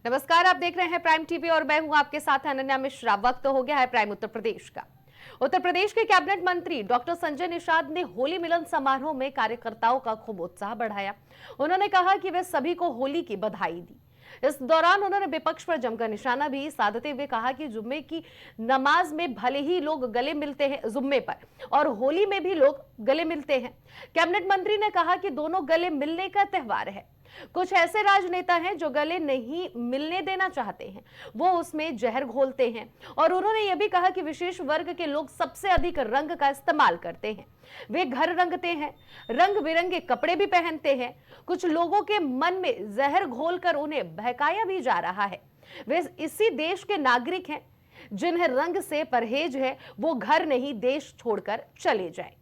नमस्कार, आप देख रहे हैं प्राइम टीवी और मैं हूं आपके साथ अनन्या मिश्रा। वक्त हो गया है प्राइम उत्तर प्रदेश का। उत्तर प्रदेश के कैबिनेट मंत्री डॉक्टर संजय निषाद ने होली मिलन समारोह में कार्यकर्ताओं का खूब उत्साह बढ़ाया। उन्होंने कहा कि वे सभी को होली की बधाई दी। इस दौरान उन्होंने विपक्ष पर जमकर निशाना भी साधते हुए कहा कि जुम्मे की नमाज में भले ही लोग गले मिलते हैं, जुम्मे पर और होली में भी लोग गले मिलते हैं। कैबिनेट मंत्री ने कहा कि दोनों गले मिलने का त्योहार है। कुछ ऐसे राजनेता हैं जो गले नहीं मिलने देना चाहते हैं, वो उसमें जहर घोलते हैं। और उन्होंने यह भी कहा कि विशेष वर्ग के लोग सबसे अधिक रंग का इस्तेमाल करते हैं। वे घर रंगते हैं, रंग बिरंगे कपड़े भी पहनते हैं। कुछ लोगों के मन में जहर घोलकर उन्हें बहकाया भी जा रहा है। वे इसी देश के नागरिक हैं। जिन्हें रंग से परहेज है वो घर नहीं देश छोड़कर चले जाए।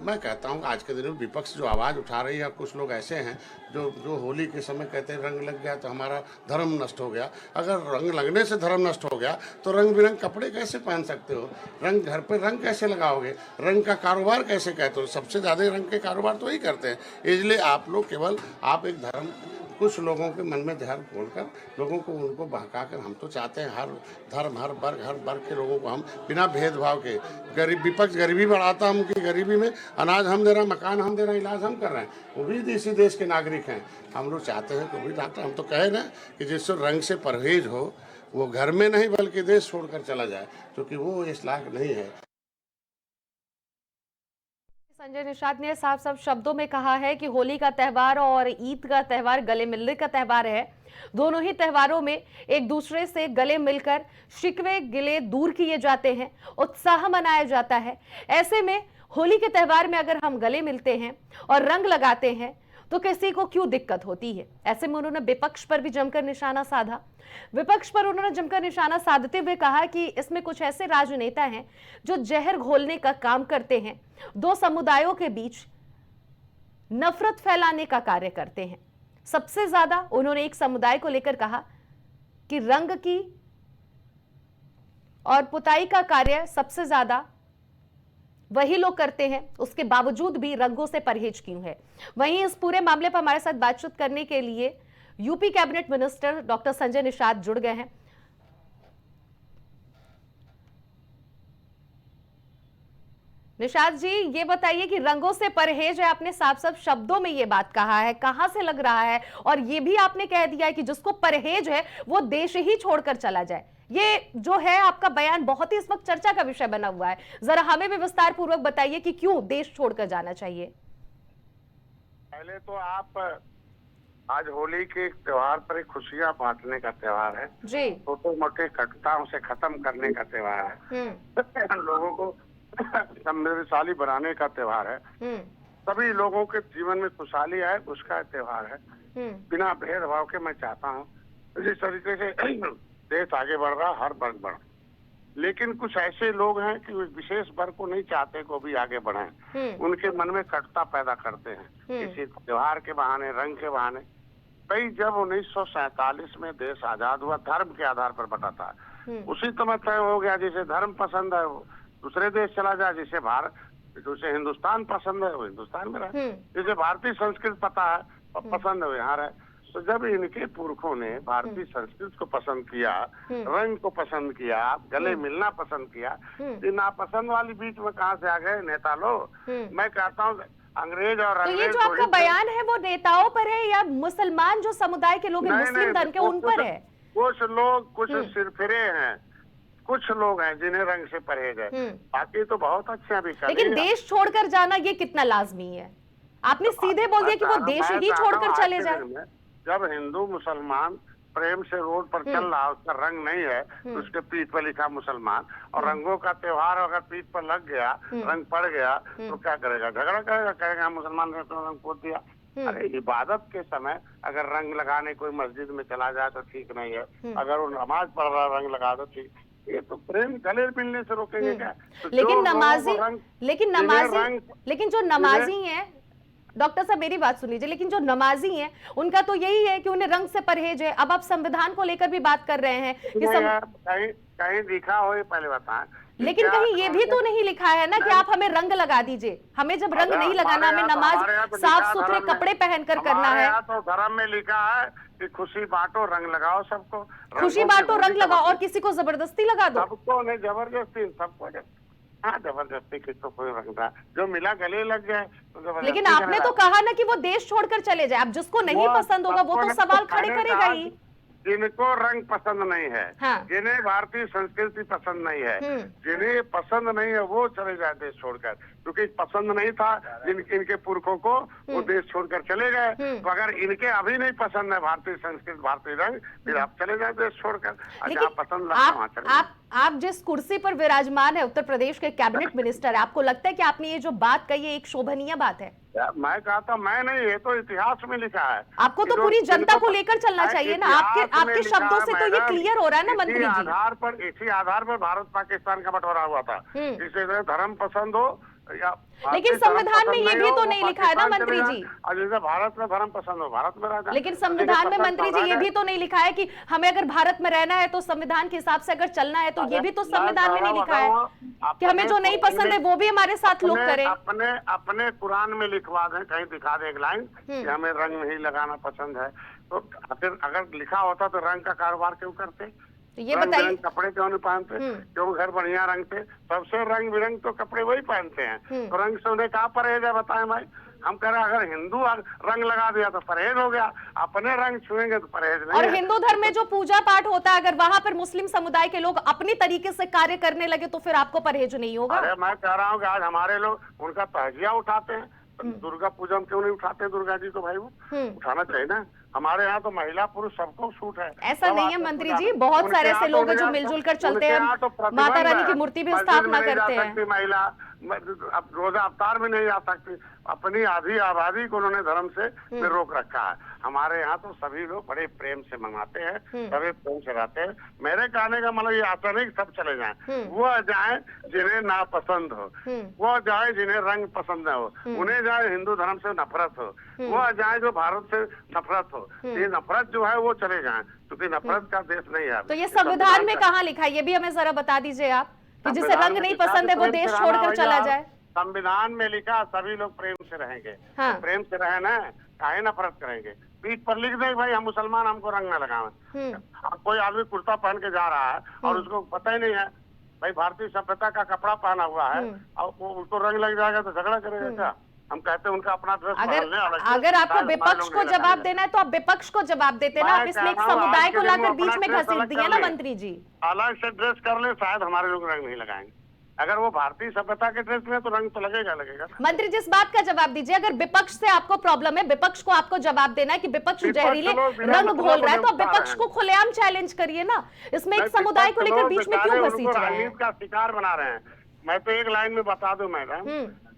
मैं कहता हूँ आज के दिन में विपक्ष जो आवाज़ उठा रही है, कुछ लोग ऐसे हैं जो होली के समय कहते हैं रंग लग गया तो हमारा धर्म नष्ट हो गया। अगर रंग लगने से धर्म नष्ट हो गया तो रंग बिरंग कपड़े कैसे पहन सकते हो? रंग घर पे रंग कैसे लगाओगे? रंग का कारोबार कैसे कहते हो? सबसे ज़्यादा रंग के कारोबार तो वही करते हैं। इसलिए आप लोग केवल आप एक धर्म कुछ लोगों के मन में जहर खोलकर लोगों को उनको बहकाकर, हम तो चाहते हैं हर धर्म हर वर्ग के लोगों को हम बिना भेदभाव के, गरीब विपक्ष गरीबी बढ़ाता, हम की गरीबी में अनाज हम दे रहे हैं, मकान हम दे रहे हैं, इलाज हम कर रहे हैं, वो भी इसी देश के नागरिक हैं। हम लोग चाहते हैं कि भी डॉक्टर, हम तो कहे ना कि जिससे रंग से परहेज हो वो घर में नहीं बल्कि देश छोड़कर चला जाए, क्योंकि वो इस लायक नहीं है। संजय निषाद ने साफ साफ शब्दों में कहा है कि होली का त्यौहार और ईद का त्यौहार गले मिलने का त्यौहार है। दोनों ही त्योहारों में एक दूसरे से गले मिलकर शिकवे गिले दूर किए जाते हैं, उत्साह मनाया जाता है। ऐसे में होली के त्यौहार में अगर हम गले मिलते हैं और रंग लगाते हैं तो किसी को क्यों दिक्कत होती है? ऐसे में उन्होंने विपक्ष पर भी जमकर निशाना साधा। विपक्ष पर उन्होंने जमकर निशाना साधते हुए कहा कि इसमें कुछ ऐसे राजनेता हैं जो जहर घोलने का काम करते हैं, दो समुदायों के बीच नफरत फैलाने का कार्य करते हैं। सबसे ज्यादा उन्होंने एक समुदाय को लेकर कहा कि रंग की और पुताई का कार्य सबसे ज्यादा वही लोग करते हैं, उसके बावजूद भी रंगों से परहेज क्यों है। वहीं इस पूरे मामले पर हमारे साथ बातचीत करने के लिए UP cabinet minister doctor Sanjay Nishad जुड़ गए हैं। निषाद जी, ये बताइए कि रंगों से परहेज है, आपने साफ साफ शब्दों में ये बात कहा है, कहां से लग रहा है? और ये भी आपने कह दिया है कि जिसको परहेज है वो देश ही छोड़कर चला जाए। ये जो है आपका बयान बहुत ही इस वक्त चर्चा का विषय बना हुआ है। जरा हमें भी विस्तार पूर्वक बताइए कि क्यों देश छोड़कर जाना चाहिए। पहले तो आप आज होली के त्योहार पर खुशियां बांटने का त्योहार है जी, छोटे मोटे कटुताओं से खत्म करने का त्योहार है, लोगों को समृद्धशाली बनाने का त्योहार है, सभी लोगों के जीवन में खुशहाली आए उसका त्योहार है। बिना भेदभाव के मैं चाहता हूँ जिस तरीके से देश आगे बढ़ रहा, हर वर्ग बढ़, लेकिन कुछ ऐसे लोग हैं कि विशेष वर्ग को नहीं चाहते को भी आगे बढ़े, उनके मन में कटुता पैदा करते हैं किसी त्योहार के बहाने, रंग के बहाने। कई जब 1947 में देश आजाद हुआ धर्म के आधार पर बटा था, उसी समय तय हो गया जिसे धर्म पसंद है वो दूसरे देश चला जाए, जिसे भारत जिसे हिंदुस्तान पसंद है वो हिंदुस्तान में रहे, जिसे भारतीय संस्कृति पता है और पसंद है वो यहाँ रहे। तो जब इनके पुरखों ने भारतीय संस्कृति को पसंद किया, रंग को पसंद किया, गले मिलना पसंद किया, तो नापसंद वाली बीच में कहाँ से आ गए नेता लोग? मैं कहता हूँ अंग्रेज और तो ये जो आपका बयान है वो नेताओं पर है या मुसलमान जो समुदाय के लोग हैं, मुस्लिम धर्म के, उन पर है? कुछ लोग कुछ सिरफिरे हैं, कुछ लोग हैं जिन्हें रंग से परहेज है, बाकी तो बहुत अच्छे भी। लेकिन देश छोड़कर जाना ये कितना लाजमी है? आपने सीधे बोल दिया कि वो देश ही छोड़कर चले जाए। जब हिंदू मुसलमान प्रेम से रोड पर चल रहा, उसका रंग नहीं है तो उसके पीठ पर लिखा मुसलमान, और रंगों का त्योहार अगर पीठ पर लग गया, रंग पड़ गया तो क्या करेगा? झगड़ा करेगा, कहेगा मुसलमान ने तो रंग पोत दिया। अरे इबादत के समय अगर रंग लगाने कोई मस्जिद में चला जाए तो ठीक नहीं है, अगर वो नमाज पढ़ रहा रंग लगा दो ठीक। ये तो प्रेम गले मिलने से रोकेंगे क्या? तो लेकिन जो नमाजी है, डॉक्टर साहब मेरी बात सुन लीजिए, लेकिन जो नमाजी हैं उनका तो यही है कि उन्हें रंग से परहेज है। अब आप संविधान को लेकर भी बात कर रहे हैं कि कहीं लिखा हो, ये पहले बताएं लेकिन कहीं ये भी तो नहीं लिखा है ना कि आप हमें रंग लगा दीजिए। हमें जब रंग नहीं लगाना, हमें नमाज साफ सुथरे कपड़े पहनकर करना है। तो धर्म में लिखा है कि खुशी बांटो, रंग लगाओ सबको। खुशी बांटो, रंग लगाओ, और किसी को जबरदस्ती लगा दो। सबको नहीं, जबरदस्ती सबको। हाँ, जबरदस्ती किसको कोई रंगता, जो मिला गले लग गए तो। लेकिन आपने तो कहा ना कि वो देश छोड़कर चले जाए। अब जिसको नहीं पसंद होगा वो तो सवाल खड़े करेगा ही। जिनको रंग पसंद नहीं है, हाँ। जिन्हें भारतीय संस्कृति पसंद नहीं है, जिन्हें पसंद नहीं है, वो चले जाए देश छोड़कर। क्योंकि पसंद नहीं था इनके पुरखों को, वो देश छोड़कर चले गए। तो अगर इनके अभी नहीं पसंद है भारतीय संस्कृति, भारतीय रंग, फिर आप चले जाए देश छोड़कर। लेकिन पसंद आप जिस कुर्सी पर विराजमान है, उत्तर प्रदेश के कैबिनेट मिनिस्टर, आपको लगता है कि आपने ये जो बात कही है एक शोभनीय बात है? मैं कहता, मैं नहीं, ये तो इतिहास में लिखा है। आपको तो पूरी जनता को लेकर चलना चाहिए ना। आपके शब्दों से तो ये क्लियर हो रहा है ना मंत्री जी। इसी आधार पर भारत पाकिस्तान का बंटवारा हुआ था। इसे धर्म पसंद हो या, लेकिन संविधान में ये भी तो नहीं लिखा है ना मंत्री जी। जैसे भारत में धर्म पसंद हो, भारत में रहना। लेकिन संविधान में मंत्री जी ये भी तो नहीं लिखा है कि हमें अगर भारत में रहना है तो संविधान के हिसाब से अगर चलना है, तो ये भी तो संविधान में नहीं लिखा है कि हमें जो नहीं पसंद है वो भी हमारे साथ लोग करें। अपने कुरान में लिखवा दें, कहीं दिखा दें एक लाइन कि हमें रंग नहीं लगाना पसंद है। तो फिर अगर लिखा होता तो रंग का कारोबार क्यों करते? तो ये बताइए, कपड़े क्यों नहीं पहनते? क्यों घर बढ़िया रंग थे? सबसे रंग बिरंग तो कपड़े वही पहनते हैं। तो रंग से उन्हें कहा परहेज है, बताएं भाई। हम कह रहे हैं अगर हिंदू रंग लगा दिया तो परहेज हो गया, अपने रंग छुएंगे तो परहेज नहीं। और हिंदू धर्म में जो पूजा पाठ होता है, अगर वहां पर मुस्लिम समुदाय के लोग अपनी तरीके से कार्य करने लगे तो फिर आपको परहेज नहीं होगा? अरे मैं कह रहा हूँ कि आज हमारे लोग उनका तहजिया उठाते हैं, दुर्गा पूजा में क्यों नहीं उठाते? दुर्गा जी को भाई वो उठाना चाहिए ना। हमारे यहाँ तो महिला पुरुष सबको छूट है। ऐसा नहीं है मंत्री जी, बहुत सारे ऐसे लोग हैं जो मिलजुल कर चलते हैं, माता रानी की मूर्ति भी स्थापना करते हैं। महिला अब रोजा अवतार में नहीं जा सकती, अपनी आधी आबादी को उन्होंने धर्म से रोक रखा है। हमारे यहाँ तो सभी लोग बड़े प्रेम से मनाते हैं, सभी प्रेम से रहते हैं। मेरे कहने का मतलब ये आता नहीं सब चले जाएं, वो जाए जिन्हें नापसंद हो, वो जाए जिन्हें रंग पसंद न हो, उन्हें जाए हिंदू धर्म से नफरत हो, वो जाए जो भारत से नफरत हो। ये नफरत जो है वो चले जाए, क्योंकि नफरत का देश नहीं है। तो ये संविधान में कहाँ लिखा है? ये भी हमें जरा बता दीजिए आप, कि जिसे रंग नहीं पसंद है वो देश छोड़कर चला जाए। संविधान में लिखा सभी लोग प्रेम से रहेंगे। हाँ। तो प्रेम से रहे ना, काहे नफरत करेंगे? पीठ पर लिख दे भाई हम मुसलमान, हमको रंग न लगावे। कोई आदमी कुर्ता पहन के जा रहा है और उसको पता ही नहीं है भाई भारतीय सभ्यता का कपड़ा पहना हुआ है, और उसको रंग लग जाएगा तो झगड़ा करेगा क्या? हम कहते हैं उनका अपना ड्रेस। अगर आपको विपक्ष को जवाब देना है तो आप विपक्ष को जवाब देते ना, आप इसमें एक समुदाय को लाकर बीच में घसीट दिया ना मंत्री जी। अलग से ड्रेस कर ले, शायद हमारे लोग रंग नहीं लगाएंगे। अगर वो भारतीय सभ्यता के ड्रेस में तो रंग तो लगेगा। मंत्री जी इस बात का जवाब दीजिए, अगर विपक्ष से आपको प्रॉब्लम है, विपक्ष को आपको जवाब देना है कि विपक्ष जहरीले रंग घोल रहा है, तो विपक्ष को खुलेआम चैलेंज करिए ना। इसमें एक समुदाय को लेकर बीच में क्यों घसीट रहे हैं? का शिकार बना रहे हैं। मैं तो एक लाइन में बता दूं मैडम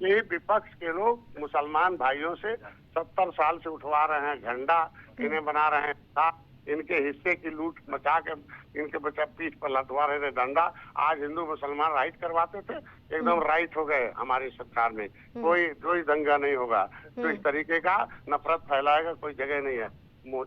कि विपक्ष के लोग मुसलमान भाइयों से 70 साल से उठवा रहे हैं झंडा, इन्हें बना रहे हैं, इनके हिस्से की लूट मचा के इनके बच्चा पीठ पर लटवा रहे थे डंडा। आज हिंदू मुसलमान राइट करवाते थे, एकदम राइट हो गए हमारी सरकार में। कोई दंगा नहीं होगा, तो इस तरीके का नफरत फैलाएगा कोई जगह नहीं है।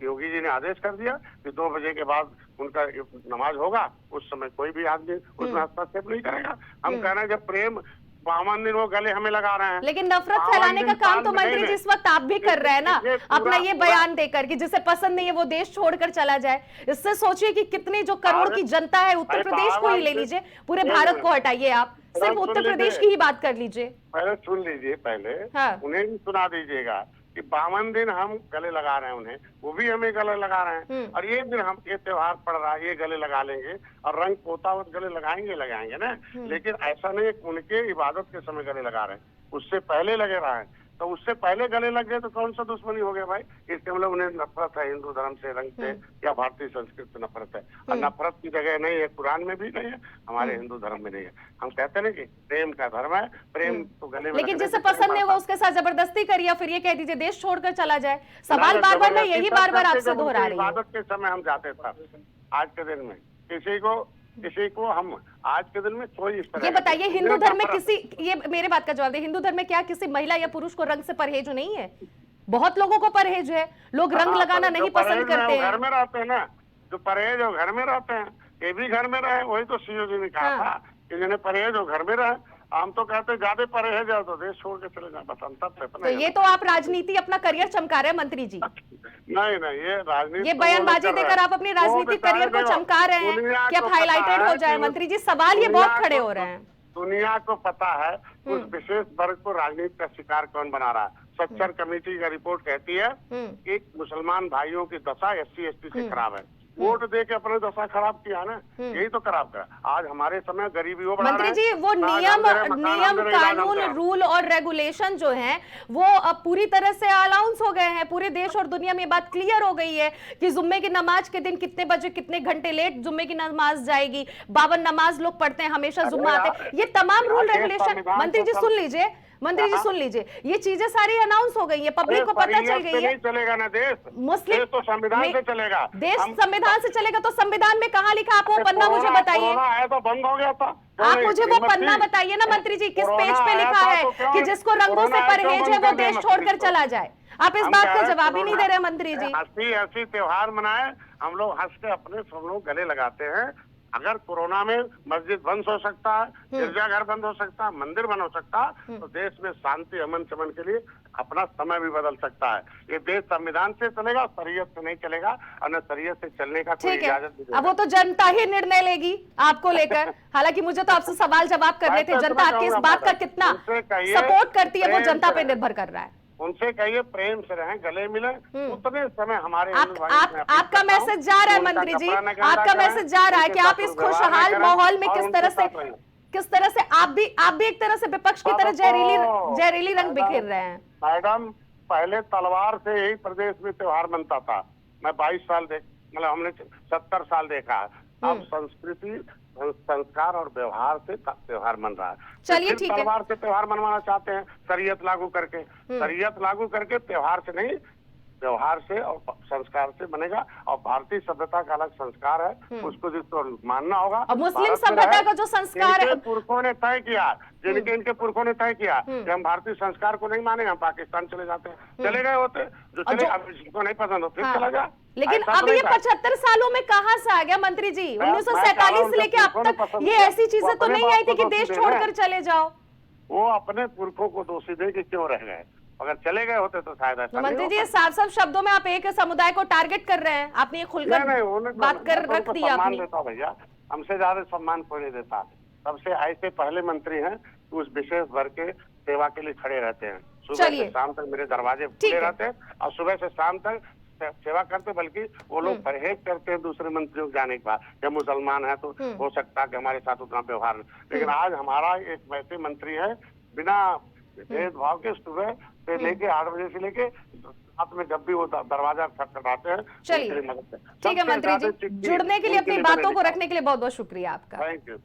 योगी जी ने आदेश कर दिया कि 2 बजे के बाद उनका नमाज होगा, उस समय कोई भी आदमी उसमें हस्तक्षेप नहीं करेगा। हम कह रहे हैं जब प्रेम 52 दिन वो गले हमें लगा रहे हैं, लेकिन नफरत फैलाने का काम तो मंत्री जी इस वक्त आप भी कर रहे हैं ना, अपना ये बयान देकर कि जिसे पसंद नहीं है वो देश छोड़कर चला जाए। इससे सोचिए कि कितने जो करोड़ की जनता है, उत्तर प्रदेश को ही ले लीजिए, पूरे भारत को हटाइए, आप सिर्फ उत्तर प्रदेश की ही बात कर लीजिए। पहले सुन लीजिए, पहले उन्हें भी सुना दीजिएगा कि 52 दिन हम गले लगा रहे हैं उन्हें, वो भी हमें गले लगा रहे हैं। और एक दिन हम ये त्योहार पड़ रहा है, ये गले लगा लेंगे और रंग पोता गले लगाएंगे ना। लेकिन ऐसा नहीं उनके इबादत के समय गले लगा रहे हैं, उससे पहले लगे रहे हैं। तो उससे पहले गले लग गए तो कौन सा दुश्मनी हो गया भाई? इसके मतलब उन्हें नफरत है हिंदू धर्म से, रंग से या भारतीय संस्कृति से नफरत है। और नफरत की जगह नहीं है, कुरान में भी नहीं है, हमारे हिंदू धर्म में नहीं है। हम कहते हैं कि प्रेम का धर्म है, प्रेम तो गले में। लेकिन जिसे पसंद नहीं होगा उसके साथ जबरदस्ती करिए, फिर ये कह दीजिए देश छोड़कर चला जाए। सवाल बार बार मैं यही बार बार आपसे दोहरा रही हूँ। इबादत के समय हम जाते थे, आज के दिन में किसी को हम आज के दिन में कोई इस तरह। ये बताइए हिंदू धर्म में किसी, ये मेरे बात का जवाब दे, हिंदू धर्म में क्या किसी महिला या पुरुष को रंग से परहेज नहीं है? बहुत लोगों को परहेज है, लोग रंग लगाना नहीं पसंद करते हैं। घर में रहते हैं ना, जो परहेज है घर में रहते हैं, ये भी घर में रहे। वही तो सीओ जी ने कहा था कि जिन्हें परहेज हो घर में रहे। हम तो कहते ज्यादा परहेज है तो देश छोड़ के चले जाए, बस अंतर तो ये तो आप राजनीति अपना करियर चमका रहे हैं मंत्री जी। नहीं नहीं, ये राजनीति, ये बयानबाजी देकर आप अपने राजनीतिक करियर को चमका रहे हैं कि आप हाईलाइटेड हो जाए। मंत्री जी सवाल ये बहुत खड़े हो रहे हैं। दुनिया को पता है उस विशेष वर्ग को राजनीति का शिकार कौन बना रहा है। सच्चर कमेटी का रिपोर्ट कहती है कि मुसलमान भाइयों की दशा SC/ST से खराब है। वोट दे के अपने दशा खराब किया ना, यही तो खराब करा। आज हमारे समय गरीबी वो बढ़ा मंत्री जी वो नियम कानून रूल और रेगुलेशन जो है वो अब पूरी तरह से अलाउंस हो गए हैं। पूरे देश और दुनिया में बात क्लियर हो गई है कि जुम्मे की नमाज के दिन कितने बजे कितने घंटे लेट जुम्मे की नमाज जाएगी। 52 नमाज लोग पढ़ते हैं, हमेशा जुम्मा आते हैं। ये तमाम रूल रेगुलेशन मंत्री जी सुन लीजिए, मंत्री जी सुन लीजिए, ये चीजें सारी अनाउंस हो गई है, पब्लिक को पता चल गई है। चलेगा ना देश, मुस्लिम तो संविधान से चलेगा। देश संविधान से चलेगा तो संविधान में कहाँ लिखा? आप वो पन्ना मुझे बताइए। तो बंद हो गया था। आप मुझे वो पन्ना बताइए ना मंत्री जी, किस पेज पे लिखा है कि जिसको रंगों से परहेज है वो देश छोड़कर चला जाए? आप इस बात का जवाब ही नहीं दे रहे मंत्री जी। हंसी त्योहार मनाए, हम लोग हंस के अपने सब लोग गले लगाते हैं। अगर कोरोना में मस्जिद बंद हो सकता है, गिरजाघर बंद हो सकता है, मंदिर बंद हो सकता है, तो देश में शांति अमन चमन के लिए अपना समय भी बदल सकता है। ये देश संविधान से चलेगा, शरीयत से नहीं चलेगा, और न शरीयत से चलने का कोई इजाजत नहीं। अब वो तो जनता ही निर्णय लेगी आपको लेकर। हालांकि मुझे तो आपसे सवाल जवाब करने थे, जनता आपकी इस बात का कितना सपोर्ट करती है वो जनता पे निर्भर कर रहा है। उनसे कहिए प्रेम से रहें, गले मिले, उतने समय हमारे आपका मैसेज जा रहा है मंत्री जी, आपका मैसेज जा रहा है कि आप इस खुशहाल माहौल में किस तरह से आप भी एक तरह से विपक्ष की तरह जहरीली रंग बिखेर रहे हैं। मैडम पहले तलवार से यही प्रदेश में त्योहार मनता था। मैं 22 साल मतलब हमने 70 साल देखा। अब संस्कृति संस्कार और व्यवहार से त्योहार मन रहा है। चलिए ठीक है, तलवार से त्योहार मनवाना चाहते हैं, शरीयत लागू करके। शरीयत लागू करके त्योहार से नहीं, व्यवहार से और संस्कार से बनेगा। और भारतीय सभ्यता का अलग संस्कार है, उसको जिसको मानना होगा। और मुस्लिम सभ्यता का जो संस्कार है, पुरखों ने तय किया, जिनके इनके पुरखों ने तय किया कि हम भारतीय संस्कार को नहीं मानेंगे, हम पाकिस्तान चले जाते हैं। चले गए होते जो चले, अब जिसको नहीं पसंद हो फिर चला जा। लेकिन अब ये 75 सालों में कहाँ से आ गया मंत्री जी? 1947 से लेके अब तक ये ऐसी चीजें तो नहीं आई थी कि देश छोड़कर चले जाओ। वो अपने पुरखों को दोषी दे कि क्यों रह गए, अगर चले गए होते तो शायद ऐसा मंत्री जी साफ साफ शब्दों में आप एक समुदाय को टारगेट कर रहे हैं। आपने ये खुलकर बात कर रख दिया। सम्मान देता भैया, हमसे ज्यादा सम्मान कोई नहीं देता। सबसे ऐसे पहले मंत्री हैं उस विशेष वर्ग के सेवा के लिए खड़े रहते हैं। सुबह से शाम तक मेरे दरवाजे खुले रहते हैं और सुबह से शाम तक सेवा करते, बल्कि वो लोग परहेज करते हैं दूसरे मंत्रियों को जाने के बाद। जब मुसलमान है तो हो सकता है कि हमारे साथ उतना व्यवहार, लेकिन आज हमारा एक वैसे मंत्री है बिना भेदभाव के सुबह से लेके 8 बजे से लेके रात में जब भी वो दरवाजा खटखटाते हैं। चलिए ठीक है मंत्री जी, जुड़ने के लिए अपनी बातों को रखने के लिए बहुत बहुत शुक्रिया आपका। Thank you.